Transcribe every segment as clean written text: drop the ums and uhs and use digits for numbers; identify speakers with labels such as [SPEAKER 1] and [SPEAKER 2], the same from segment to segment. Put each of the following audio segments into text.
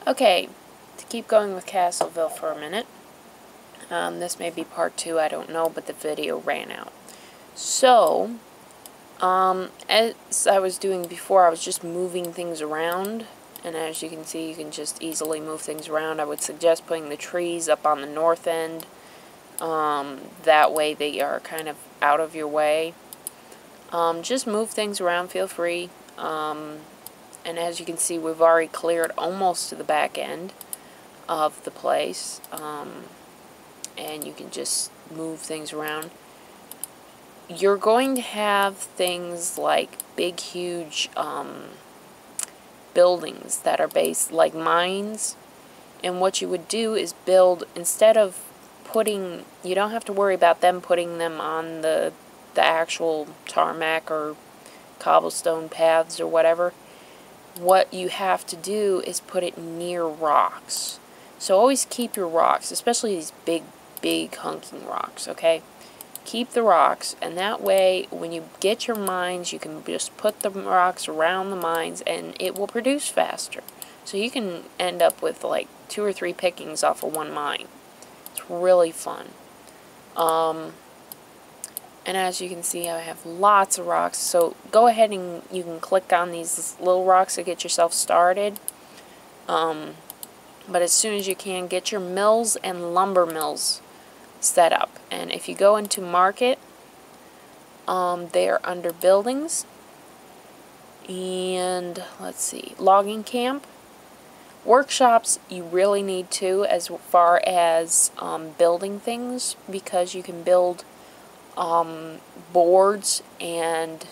[SPEAKER 1] Okay, to keep going with Castleville for a minute. This may be part 2, I don't know, but the video ran out. So, as I was doing before, I was just moving things around. And as you can see, you can just easily move things around. I would suggest putting the trees up on the north end. That way they are kind of out of your way. Just move things around, feel free. And as you can see, we've already cleared almost to the back end of the place. And you can just move things around. You're going to have things like big, huge buildings that are based like mines. And what you would do is build, instead of putting, you don't have to worry about them putting them on the actual tarmac or cobblestone paths or whatever. What you have to do is put it near rocks. So always keep your rocks, especially these big hunking rocks, okay? Keep the rocks, and that way when you get your mines, you can just put the rocks around the mines and it will produce faster. So you can end up with like 2 or 3 pickings off of one mine. It's really fun. And as you can see, I have lots of rocks, so go ahead and you can click on these little rocks to get yourself started. But as soon as you can, get your mills and lumber mills set up. And if you go into market, they are under buildings. And let's see, logging camp. Workshops, you really need to, as far as building things, because you can build boards and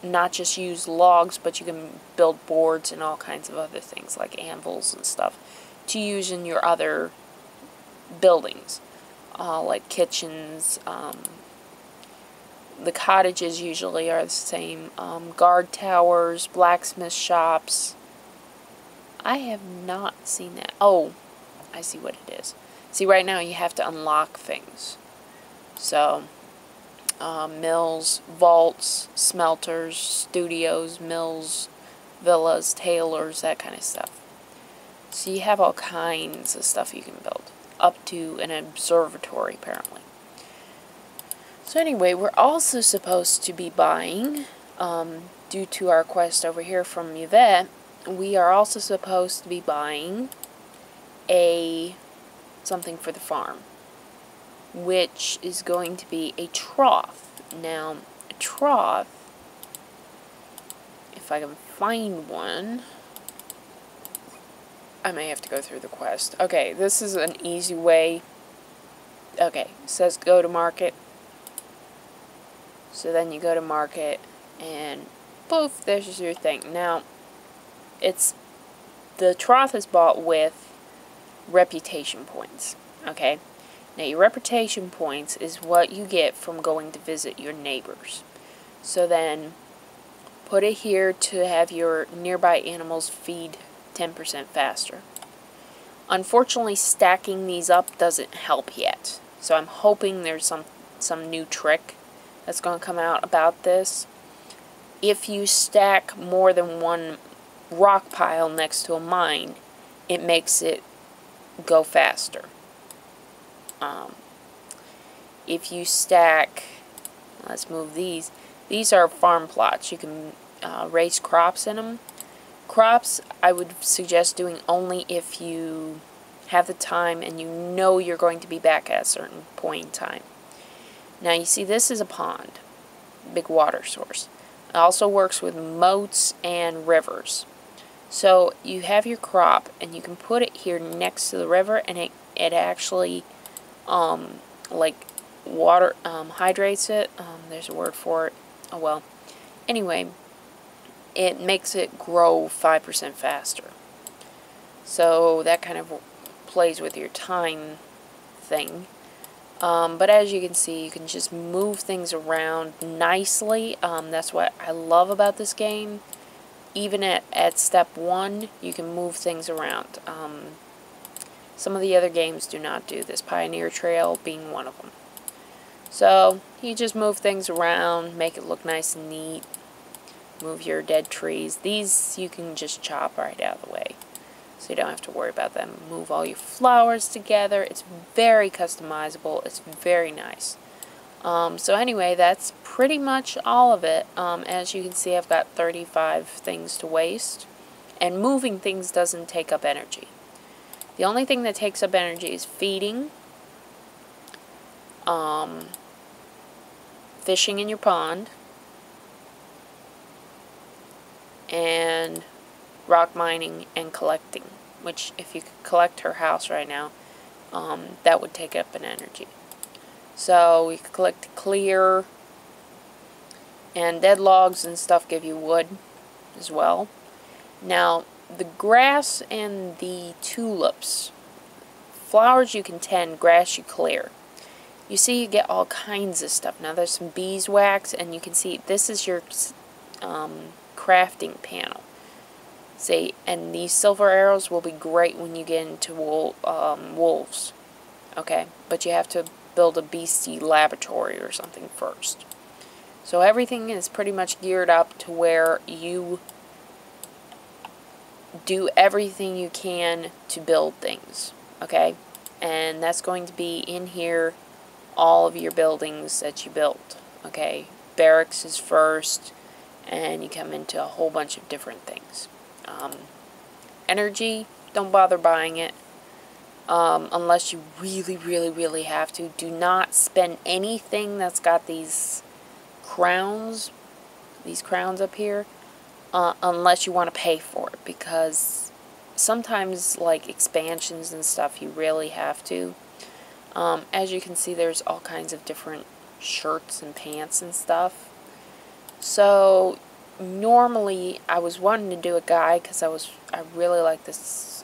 [SPEAKER 1] not just use logs, but you can build boards and all kinds of other things like anvils and stuff to use in your other buildings, like kitchens. The cottages usually are the same. Guard towers, blacksmith shops. I have not seen that. Oh, I see what it is. See, right now you have to unlock things. So, mills, vaults, smelters, studios, mills, villas, tailors, that kind of stuff. So you have all kinds of stuff you can build, up to an observatory apparently. So anyway, we're also supposed to be buying, due to our quest over here from Yvette, we are also supposed to be buying something for the farm, which is going to be a trough. Now, a trough, if I can find one, I may have to go through the quest. Okay, this is an easy way. Okay, it says go to market. So then you go to market, and poof, there's your thing. Now, the trough is bought with reputation points, okay? Now, your reputation points is what you get from going to visit your neighbors. So then, put it here to have your nearby animals feed 10% faster. Unfortunately, stacking these up doesn't help yet. So I'm hoping there's some new trick that's going to come out about this. If you stack more than one rock pile next to a mine, it makes it go faster. If you stack, let's move these. These are farm plots. You can raise crops in them. Crops, I would suggest doing only if you have the time and you know you're going to be back at a certain point in time. Now you see this is a pond, big water source. It also works with moats and rivers. So you have your crop and you can put it here next to the river, and it actually like water hydrates it. There's a word for it. Oh well. Anyway, it makes it grow 5% faster. So that kind of plays with your time thing. But as you can see, you can just move things around nicely. That's what I love about this game. Even at step 1, you can move things around. Some of the other games do not do this, Pioneer Trail being one of them. So, you just move things around, make it look nice and neat. Move your dead trees. These you can just chop right out of the way. so you don't have to worry about them. Move all your flowers together. It's very customizable. It's very nice. So anyway, that's pretty much all of it. As you can see, I've got 35 things to waste, and moving things doesn't take up energy. The only thing that takes up energy is feeding, fishing in your pond, and rock mining and collecting, which if you could collect her house right now, that would take up an energy. So we could collect clear, and dead logs and stuff give you wood as well. Now, the grass and the tulips, flowers you can tend, grass you clear. You see you get all kinds of stuff. Now there's some beeswax, and you can see this is your crafting panel. See, and these silver arrows will be great when you get into wolves. Okay, but you have to build a beastie laboratory or something first. So everything is pretty much geared up to where you do everything you can to build things. Okay, and that's going to be in here, all of your buildings that you built. Okay, barracks is first, and you come into a whole bunch of different things. Energy, don't bother buying it. Unless you really have to. Do not spend anything that's got these crowns up here, unless you want to pay for it, because sometimes, like expansions and stuff, you really have to. As you can see, there's all kinds of different shirts and pants and stuff. So normally I was wanting to do a guy because I really like this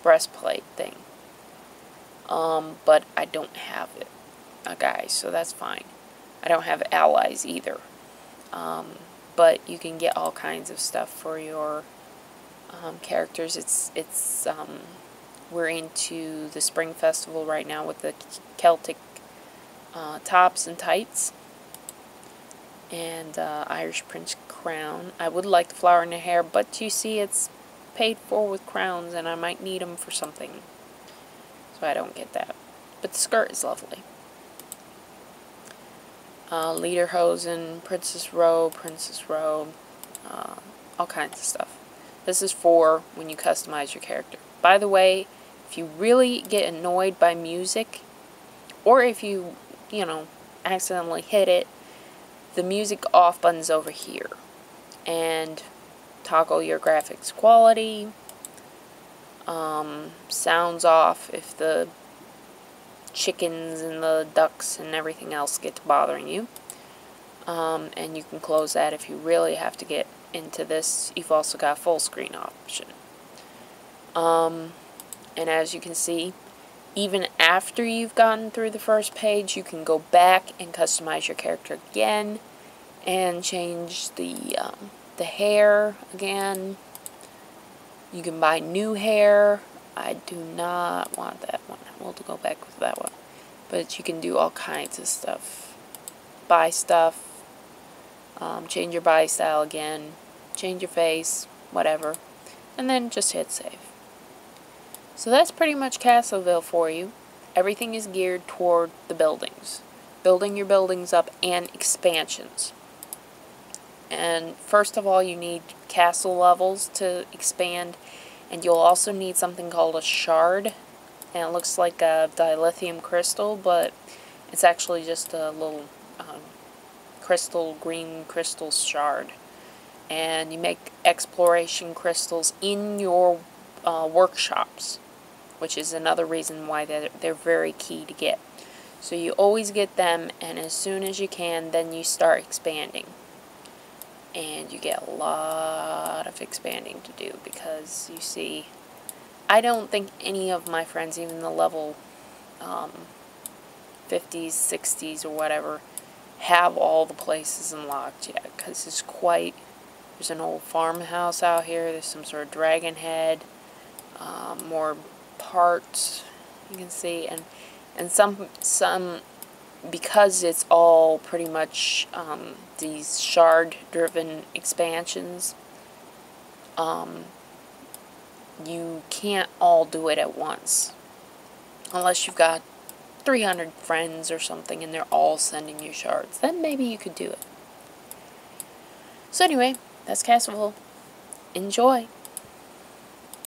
[SPEAKER 1] breastplate thing, but I don't have it, guys, so that's fine. I don't have allies either, but you can get all kinds of stuff for your characters. We're into the Spring Festival right now with the Celtic tops and tights, and Irish Prince crown. I would like the flower in the hair, but you see it's paid for with crowns, and I might need them for something, so I don't get that. But the skirt is lovely. Lederhosen, princess robe, all kinds of stuff. This is for when you customize your character. By the way, if you really get annoyed by music, or if you accidentally hit it, the music off button's over here, and toggle your graphics quality, sounds off if the chickens and the ducks and everything else get to bothering you, and you can close that if you really have to get into this. You've also got full screen option, and as you can see, even after you've gotten through the first page, you can go back and customize your character again and change the hair again. You can buy new hair. I do not want that one. We'll go back with that one. But you can do all kinds of stuff. Buy stuff. Change your body style again. Change your face. Whatever. And then just hit save. So that's pretty much Castleville for you. Everything is geared toward the buildings. Building your buildings up and expansions. And first of all, you need castle levels to expand, and you'll also need something called a shard, and it looks like a dilithium crystal, but it's actually just a little green crystal shard. And you make exploration crystals in your workshops, which is another reason why they're very key to get. So you always get them, and as soon as you can, then you start expanding. And you get a lot of expanding to do, because you see, I don't think any of my friends, even the level 50s, 60s, or whatever, have all the places unlocked yet, because there's an old farmhouse out here, there's some sort of dragon head, more parts you can see, and some because it's all pretty much these shard-driven expansions, you can't all do it at once. Unless you've got 300 friends or something and they're all sending you shards. Then maybe you could do it. So anyway, that's Castleville. Enjoy!